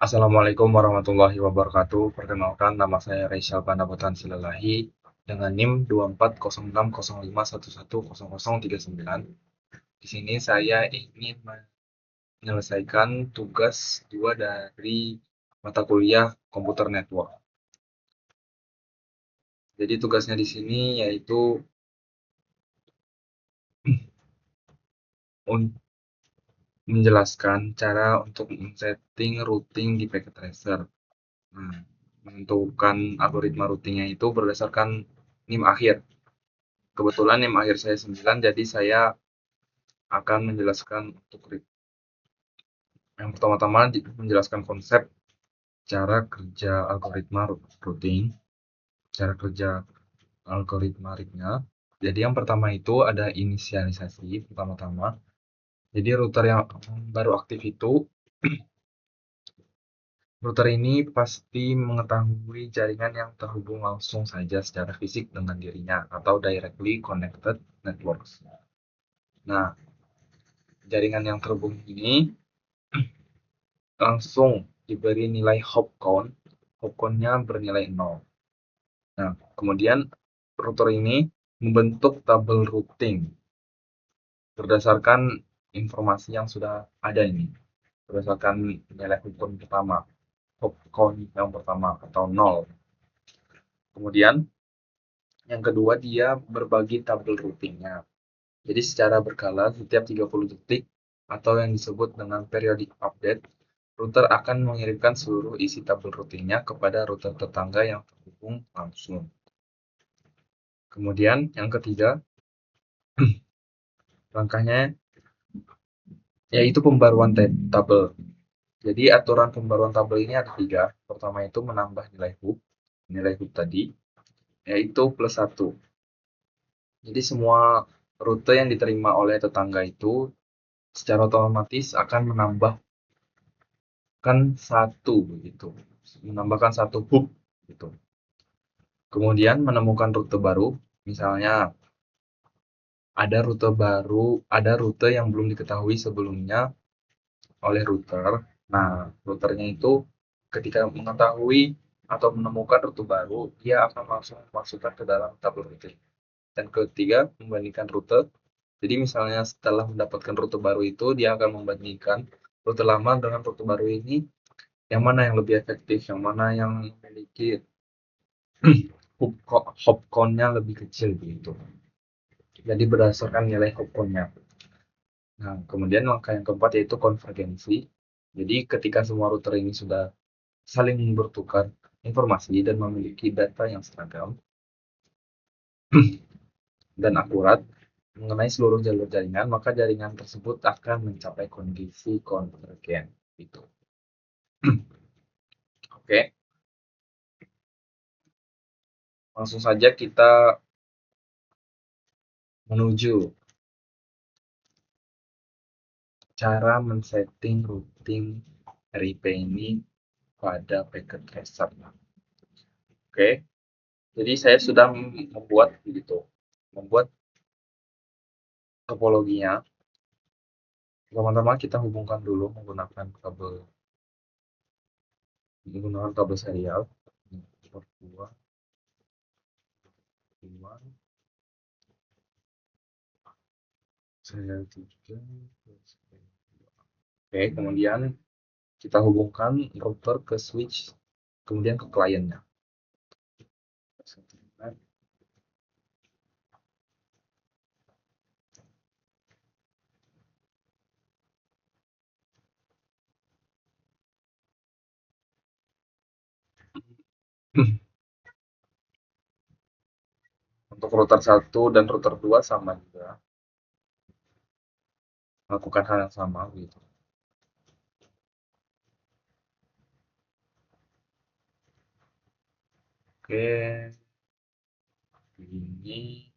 Assalamualaikum warahmatullahi wabarakatuh. Perkenalkan, nama saya Reysal Panabutan Silalahi dengan NIM 240605110039. Di sini saya ingin menyelesaikan tugas 2 dari mata kuliah Komputer Network. Jadi tugasnya di sini yaitu menjelaskan cara untuk men-setting routing di packet tracer. Nah, menentukan algoritma routingnya itu berdasarkan NIM akhir. Kebetulan NIM akhir saya 9, jadi saya akan menjelaskan untuk yang pertama-tama menjelaskan konsep cara kerja algoritma routing, cara kerja algoritma ringnya. Jadi yang pertama itu ada inisialisasi pertama-tama. Jadi router yang baru aktif itu, router ini pasti mengetahui jaringan yang terhubung langsung saja secara fisik dengan dirinya atau directly connected networks. Nah, jaringan yang terhubung ini langsung diberi nilai hop count. Hop count-nya bernilai 0. Nah, kemudian router ini membentuk tabel routing berdasarkan informasi yang sudah ada ini, berdasarkan nilai hukum pertama, hop count yang pertama atau 0. Kemudian yang kedua dia berbagi tabel routingnya. Jadi secara berkala setiap 30 detik atau yang disebut dengan periodic update, router akan mengirimkan seluruh isi tabel routingnya kepada router tetangga yang terhubung langsung. Kemudian yang ketiga, langkahnya yaitu pembaruan tabel. Jadi aturan pembaruan tabel ini ada 3. Pertama itu menambah nilai hub tadi, yaitu plus 1. Jadi semua rute yang diterima oleh tetangga itu secara otomatis akan menambahkan 1 begitu. Menambahkan 1 hub gitu. Kemudian menemukan rute baru, misalnya ada rute yang belum diketahui sebelumnya oleh router. Nah, routernya itu ketika mengetahui atau menemukan rute baru, dia akan langsung memasukkan ke dalam tabel routing. Dan ketiga, membandingkan rute. Jadi misalnya setelah mendapatkan rute baru itu, dia akan membandingkan rute lama dengan rute baru ini, yang mana yang lebih efektif, yang mana yang memiliki hop count-nya lebih kecil gitu. Jadi berdasarkan nilai hop count-nya. Nah, kemudian langkah yang keempat yaitu konvergensi. Jadi ketika semua router ini sudah saling bertukar informasi dan memiliki data yang seragam dan akurat mengenai seluruh jalur jaringan, maka jaringan tersebut akan mencapai kondisi konvergen. Gitu. Oke, langsung saja kita menuju cara men-setting routing RIP ini pada packet tracer. Oke, jadi saya sudah membuat topologinya. Pertama-tama kita hubungkan dulu menggunakan kabel serial. Port 2, 2, serial 3. Oke, kemudian kita hubungkan router ke switch, kemudian ke kliennya. Untuk router 1 dan router 2 sama juga, melakukan hal yang sama gitu. Oke, begini,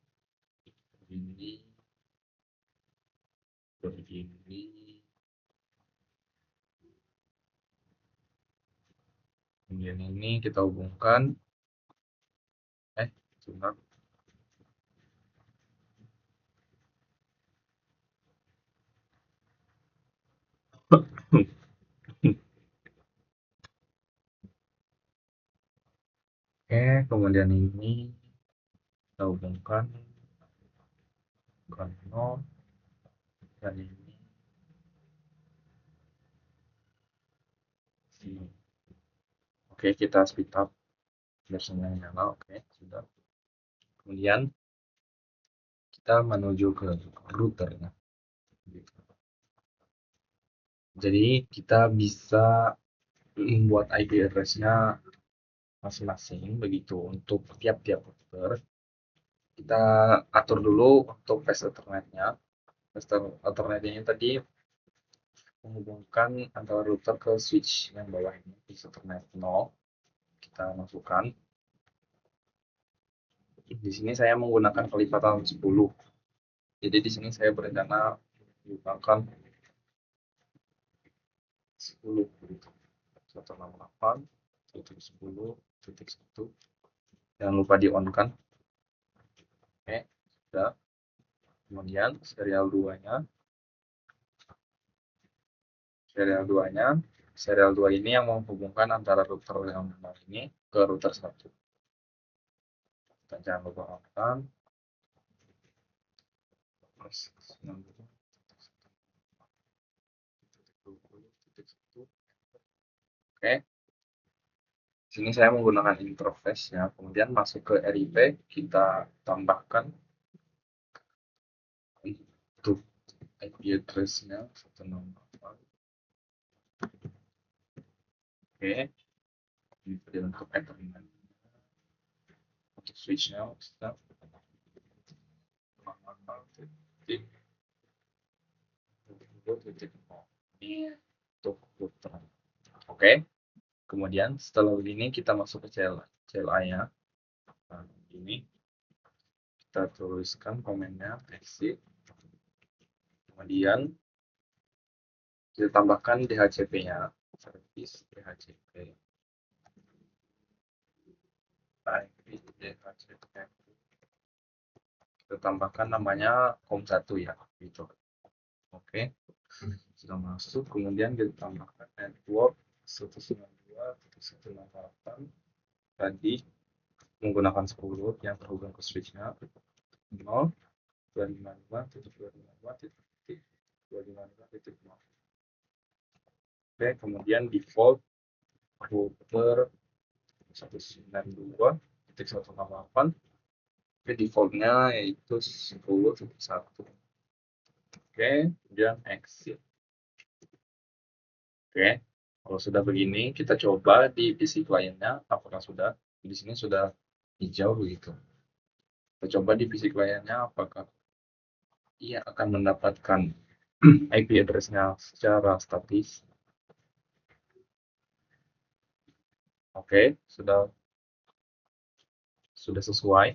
begini. Kemudian ini kita hubungkan. Sebentar. kemudian ini kita hubungkan ke 0 dan ini sini. Oke, kita speed up versinya nyala. Oke, sudah. Kemudian kita menuju ke router ya. Jadi kita bisa membuat IP address-nya masing-masing begitu untuk tiap-tiap router. Kita atur dulu untuk path alternate-nya. Path alternate-nya tadi menghubungkan antara router ke switch yang bawah ini, path alternate 0. Kita masukkan. Di sini saya menggunakan kelipatan 10. Jadi di sini saya berencana menggunakan 10 begitu. 168 10.1. Jangan lupa di on kan. Oke, sudah. Kemudian serial 2-nya. Serial 2 ini yang menghubungkan antara router yang ini ke router 1. Kita jangan lupa on kan. Oke. Sini saya menggunakan interface ya. Kemudian masuk ke RIP, kita tambahkan untuk IP address-nya 168. Oke. Ini untuk Ethernet. Untuk switch-nya kita untuk router. Oke. Kemudian setelah begini kita masuk ke CLI-nya. Nah, ini kita tuliskan komennya exit. Kemudian kita tambahkan DHCP-nya, service DHCP. DHCP. Kita tambahkan namanya COM1 ya, gitu. Oke. Sudah masuk, kemudian kita tambahkan network 192.168 tadi menggunakan 10 yang terhubung ke switch-nya 0 255.255.255.0. Oke, kemudian default router 192.168. Oke, defaultnya yaitu 10.1. Oke, kemudian exit. Oke, kalau sudah begini, kita coba di PC kliennya, apakah sudah. Di sini sudah hijau begitu. Kita coba di PC kliennya, apakah ia akan mendapatkan IP address-nya secara statis. Oke, sudah sesuai.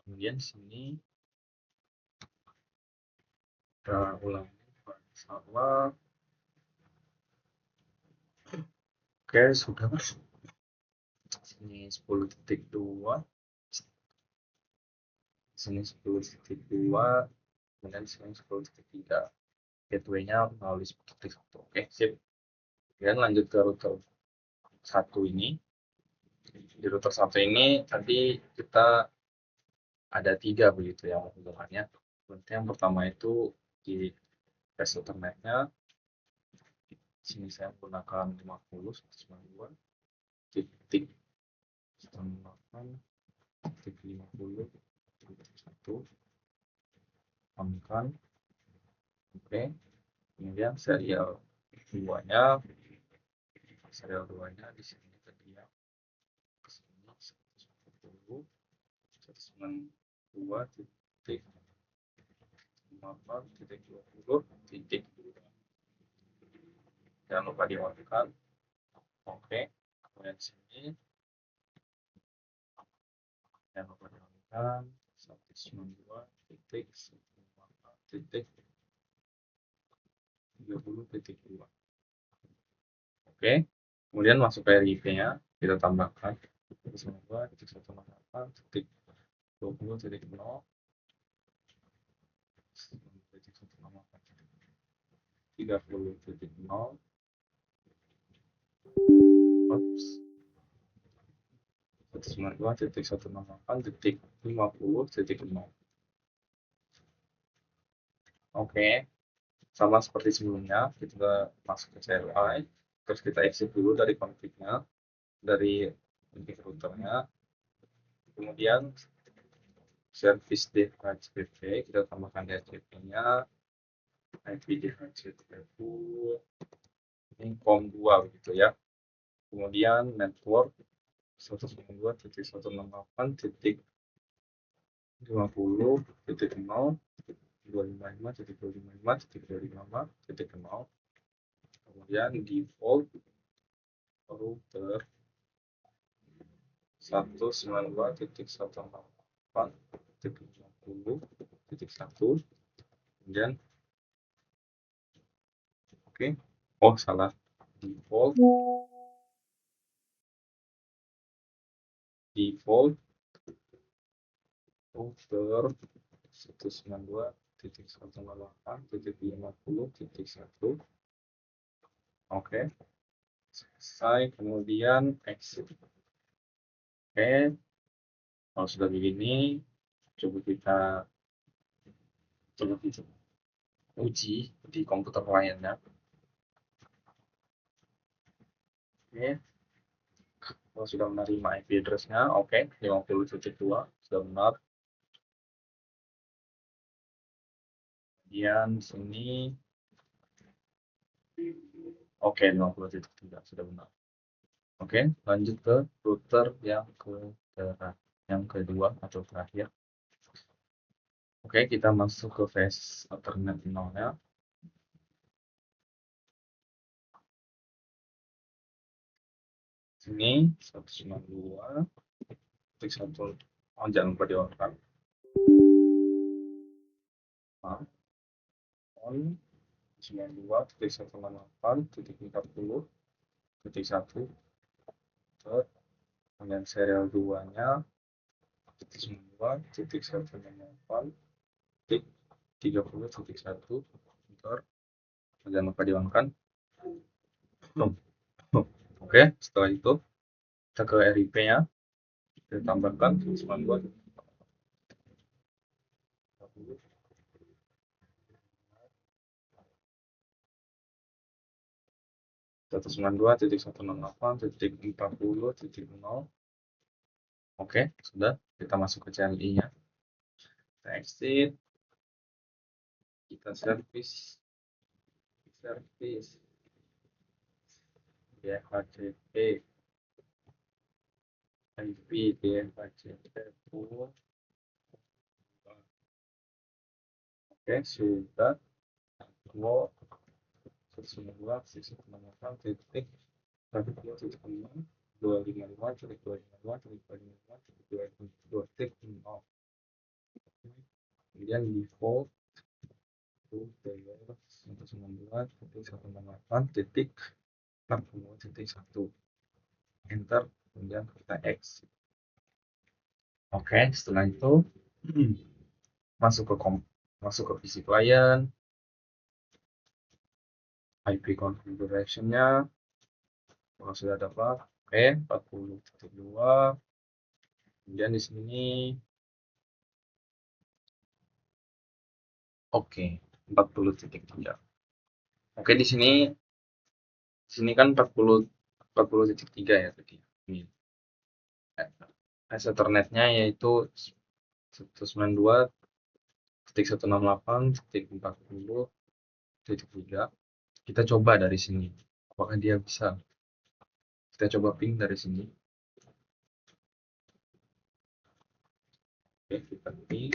Kemudian sini kita ulangi sama. Oke, sudah mas. Sini 10.2. Sini 10.2. Kemudian sini 10.3. Gateway-nya melalui 10.1. Oke, sip. Kemudian lanjut ke router 1 ini. Di router 1 ini tadi kita ada 3 begitu yang menghubungkannya. Yang pertama itu di path alternate-nya. Sini saya menggunakan 50 192 titik 1 titik 50 titik 1 tambahkan. Oke, kemudian serial 2-nya di sini tadi ya, ke sini 110 192 titik 58 titik 20 titik. Jangan lupa dimakan. Oke, kemudian sini jangan lupa dimakan 192 titik 158 titik 30.2. Oke, kemudian masuk ke RIP-nya, kita tambahkan 192.168 titik 20 titik 0 30 titik 0. 192.168.50.0. Oke, sama seperti sebelumnya, kita masuk ke CLI, terus kita exit dulu dari config-nya, dari config routernya, kemudian service DHCP, kita tambahkan DHCP-nya, IP DHCP ini COM2 begitu ya. Kemudian network 192.168.0.255.255.255.0. Kemudian default router 192.168.50.1. Kemudian oke. Oh, salah. Default router 192.168.50.1. Oke, selesai. Kemudian exit. Oke, kalau sudah begini, coba kita uji di komputer lainnya. Oke, kalau sudah menerima IP address-nya, oke, 50.2 sudah benar. Kemudian sini, oke, 50.3 sudah benar. Oke, lanjut ke router yang kedua atau terakhir. Oke, kita masuk ke phase alternate 0-nya. Sini 192.1. Oh, jangan lupa di-on-kan. On 92.168.40.1. Kemudian serial 2-nya 92.168.30.1. Jangan lupa di-on-kan. Oke, setelah itu kita ke RIP-nya, kita tambahkan 192.168.30.1. Oke, sudah. Kita masuk ke CLI-nya. Kita exit. Kita service DHCP IP DHCP. Oke, sudah. 192.168.255.255.255.255.2. Kemudian default router 192.168.40.1. Enter, kemudian kita X. Oke, setelah itu masuk ke PC client, IP configuration-nya. Kalau sudah dapat, oke, 40.2. Kemudian di sini oke, 40.3. Oke, di sini kan 40.3 ya tadi. Ini Ethernet-nya yaitu 192.168.40.3. Kita coba dari sini. Apakah dia bisa? Kita coba ping dari sini. Oke, kita ping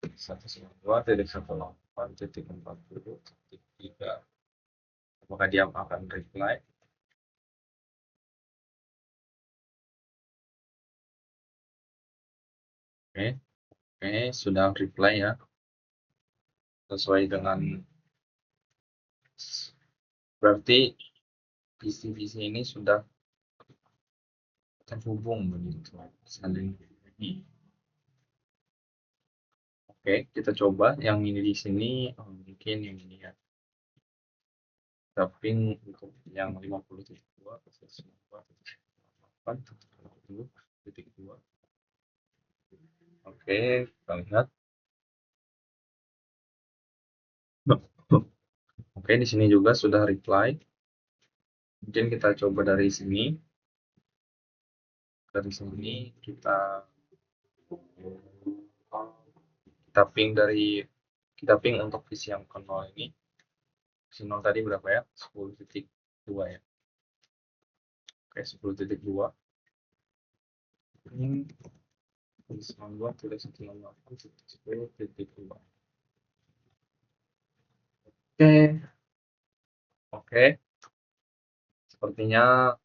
192.168.40.3. Apakah dia akan reply? Oke, sudah reply ya. Sesuai dengan berarti PC-PC ini sudah terhubung begitu, saling. Oke, kita coba yang ini di sini, mungkin yang ini ya. Tapi untuk yang 50.2, 192.8.40.2. Oke, kita lihat. Oke, di sini juga sudah reply. Mungkin kita coba dari sini. Dari sini kita ping untuk visi yang ke 0 ini. Visi 0 tadi berapa ya? 10.2 ya. Oke, 10.2. Ini visi 2 tulis 10.2. Oke, oke. Sepertinya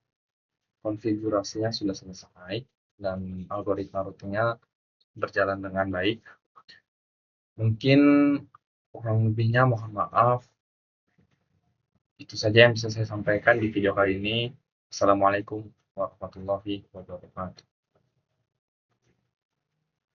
konfigurasinya sudah selesai dan algoritma routingnya berjalan dengan baik. Mungkin kurang lebihnya mohon maaf. Itu saja yang bisa saya sampaikan di video kali ini. Assalamualaikum warahmatullahi wabarakatuh.